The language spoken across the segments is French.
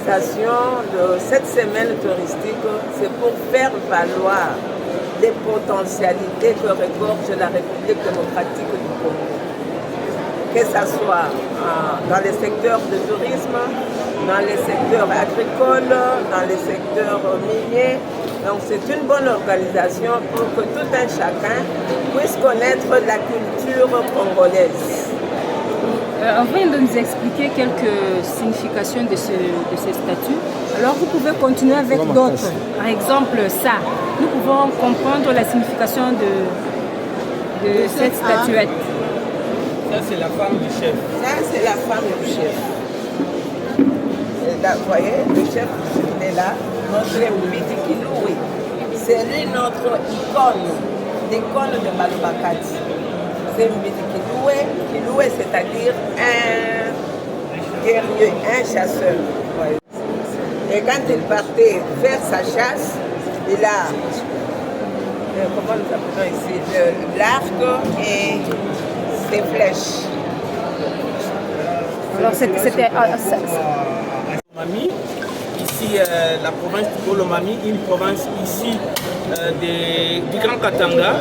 l'organisation de cette semaine touristique, c'est pour faire valoir les potentialités que regorge la République démocratique du Congo. Que ce soit dans les secteurs de tourisme, dans les secteurs agricoles, dans les secteurs miniers. Donc c'est une bonne organisation pour que tout un chacun puisse connaître la culture congolaise. On vient de nous expliquer quelques significations de ces statues. Alors vous pouvez continuer avec d'autres. Par exemple, ça. Nous pouvons comprendre la signification de cette statuette. Ça, c'est la femme du chef. Ça, c'est la femme du chef. Et là, vous voyez, le chef, il est là, notre Mbiti Kiloué. C'est lui notre l'icône de Balubakati. C'est Mbiti Kiloué. Kiloué, c'est-à-dire un guerrier, un chasseur. Ouais. Et quand il partait faire sa chasse, il a, comment nous appelons ici, l'arc et ses flèches. Alors c'était... Ici, la province de Bolomami, une province ici du Grand Katanga.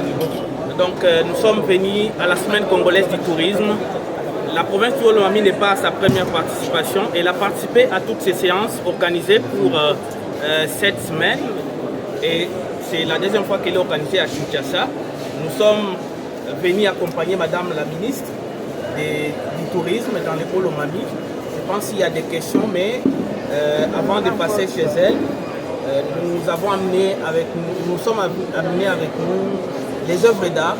Donc nous sommes venus à la semaine congolaise du tourisme. La province de Bolomami n'est pas à sa première participation. Elle a participé à toutes ces séances organisées pour cette semaine. Et c'est la deuxième fois qu'elle est organisée à Kinshasa. Nous sommes venus accompagner Madame la ministre du tourisme dans les Bolomami. Je pense qu'il y a des questions, mais avant de passer chez elle, nous sommes amenés avec nous les œuvres d'art.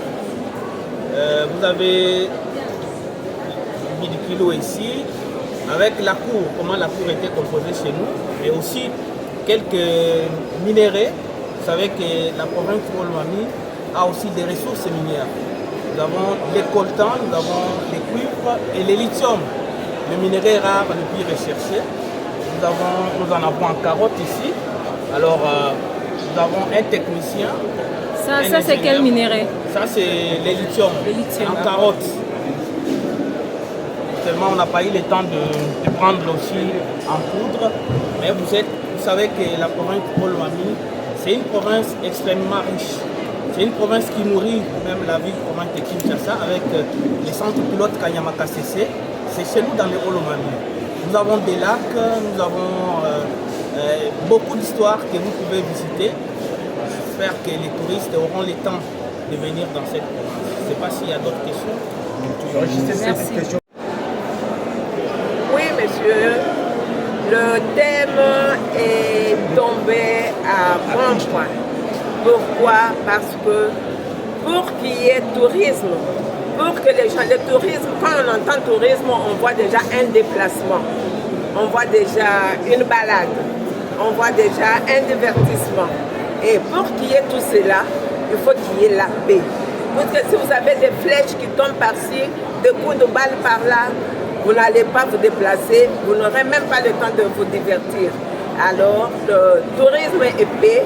Vous avez Bidikilo ici, avec la cour, comment la cour était composée chez nous, et aussi quelques minéraux. Vous savez que la province de Bolomami a aussi des ressources minières. Nous avons les coltans, nous avons les cuivres et les lithium, le minerai rare le plus recherché. Nous en avons en carotte ici. Alors, nous avons un technicien. Ça c'est quel minerai? Ça, c'est les lithium, en carotte. Seulement, on n'a pas eu le temps de prendre aussi en poudre. Mais vous savez que la province de Bolomami, c'est une province extrêmement riche. C'est une province qui nourrit même la ville province de Kinshasa avec les centres pilotes Kanyamaka CC. C'est chez nous dans les Bolomami. Nous avons des lacs, nous avons beaucoup d'histoires que vous pouvez visiter. J'espère que les touristes auront le temps de venir dans cette province. Je ne sais pas s'il y a d'autres questions. Merci. Oui, monsieur. Le thème est tombé à bon point. Pourquoi? Parce que pour qu'il y ait tourisme, pour que les gens, le tourisme, quand on entend tourisme, on voit déjà un déplacement, on voit déjà une balade, on voit déjà un divertissement. Et pour qu'il y ait tout cela, il faut qu'il y ait la paix. Parce que si vous avez des flèches qui tombent par-ci, des coups de balle par-là, vous n'allez pas vous déplacer, vous n'aurez même pas le temps de vous divertir. Alors, le tourisme et paix,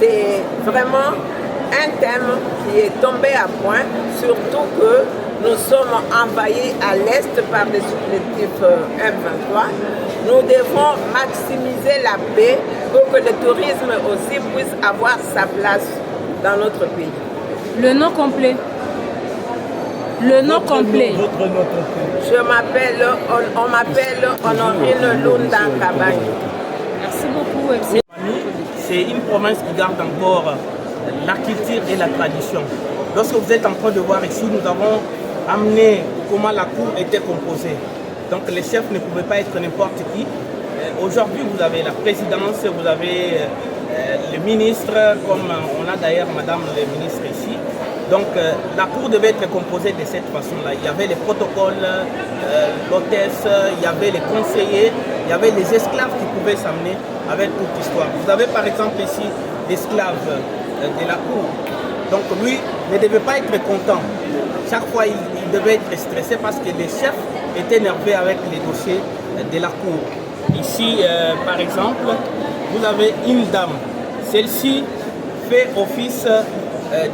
c'est vraiment un thème qui est tombé à point, surtout que nous sommes envahis à l'est par des supplétifs M23. Nous devons maximiser la paix pour que le tourisme aussi puisse avoir sa place dans notre pays. Le nom complet. Le nom complet. Je m'appelle, on m'appelle Honorine Lunda Kabani. Merci beaucoup, MC. C'est une province qui garde encore la culture et la tradition. Lorsque vous êtes en train de voir ici, nous avons amené comment la cour était composée. Donc les chefs ne pouvaient pas être n'importe qui. Aujourd'hui, vous avez la présidence, vous avez le ministre, comme on a d'ailleurs madame le ministre ici. Donc la cour devait être composée de cette façon-là. Il y avait les protocoles, l'hôtesse, il y avait les conseillers, il y avait les esclaves qui pouvaient s'amener avec toute l'histoire. Vous avez par exemple ici l'esclave de la cour. Donc lui ne devait pas être content. Chaque fois il devait être stressé parce que les chefs étaient énervés avec les dossiers de la cour. Ici par exemple, vous avez une dame. Celle-ci fait office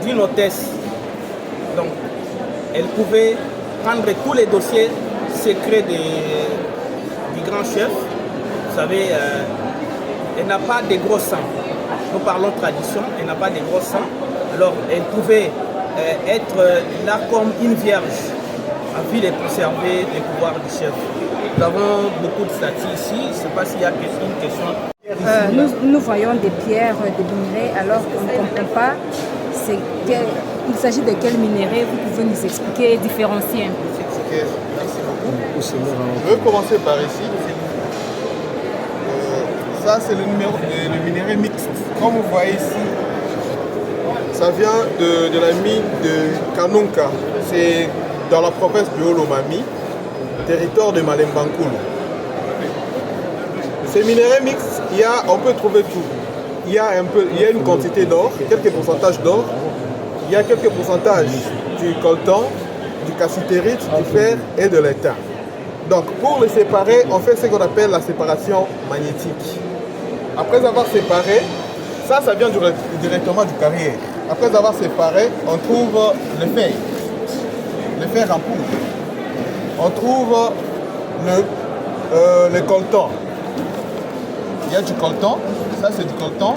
d'une hôtesse. Donc elle pouvait prendre tous les dossiers secrets du grand chef. vous savez, elle n'a pas de gros seins. Nous parlons tradition, elle n'a pas de gros seins. Alors, elle pouvait être là comme une vierge, en vue de préserver les pouvoirs du chef. Nous avons beaucoup de statues ici. Je ne sais pas s'il y a une question. Nous voyons des pierres, des minéraux, alors on ne comprend pas il s'agit de quel minerai. Vous pouvez nous expliquer et différencier un peu. Ok, merci beaucoup. Je vais commencer par ici. Ça, c'est le minerai mixte. Comme vous voyez ici, ça vient de la mine de Kanunka. C'est dans la province du Haut-Lomami, territoire de Malembankulu. Ces minerais mixtes, on peut trouver tout. Il y a une quantité d'or, quelques pourcentages d'or. Il y a quelques pourcentages du coltan, du cassitérite, du fer et de l'étain. Donc pour les séparer, on fait ce qu'on appelle la séparation magnétique. Après avoir séparé, ça vient directement du carrière. Après avoir séparé, on trouve le fer en poudre. On trouve le coltan. Il y a du coltan, ça c'est du coltan.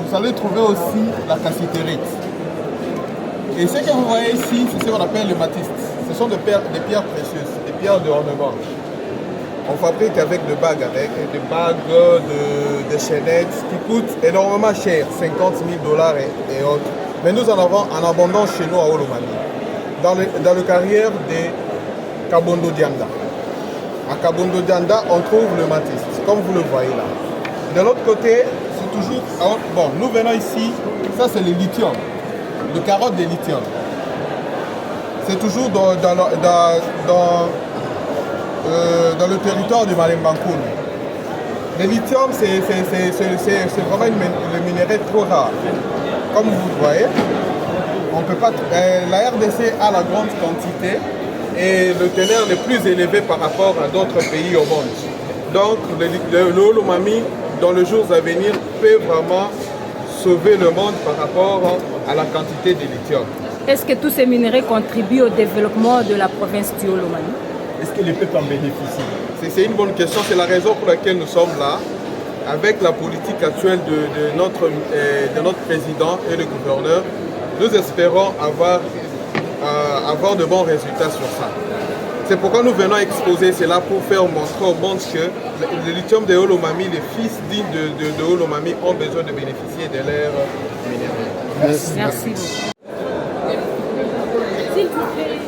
Vous allez trouver aussi la cassitérite. Et ce que vous voyez ici, c'est ce qu'on appelle le matiste. Ce sont des pierres précieuses, des pierres de ornement. On fabrique avec des bagues, des chaînettes qui coûtent énormément cher, 50 000 $ et autres. Mais nous en avons en abondance chez nous à Haut-Lomami, dans le carrière de Kabondo Dianda. À Kabondo Dianda, on trouve le matiste, comme vous le voyez là. De l'autre côté, c'est toujours... Bon, nous venons ici, ça c'est le lithium, le carotte de lithium. C'est toujours dans le territoire du Malembankulu. Le lithium, c'est vraiment le minerai trop rare. Comme vous le voyez, on peut pas, la RDC a la grande quantité et le teneur le plus élevé par rapport à d'autres pays au monde. Donc le Haut-Lomami, dans les jours à venir, peut vraiment sauver le monde par rapport à la quantité de lithium. Est-ce que tous ces minerais contribuent au développement de la province du Haut-Lomami? Est-ce que les peuples en bénéficient? C'est une bonne question, c'est la raison pour laquelle nous sommes là. Avec la politique actuelle de notre président et le gouverneur, nous espérons avoir de bons résultats sur ça. C'est pourquoi nous venons exposer cela pour faire montrer au monde que le lithium de Haut-Lomami, les fils dignes de Haut-Lomami ont besoin de bénéficier de l'air minéraux. Merci. Merci beaucoup. S'il vous plaît.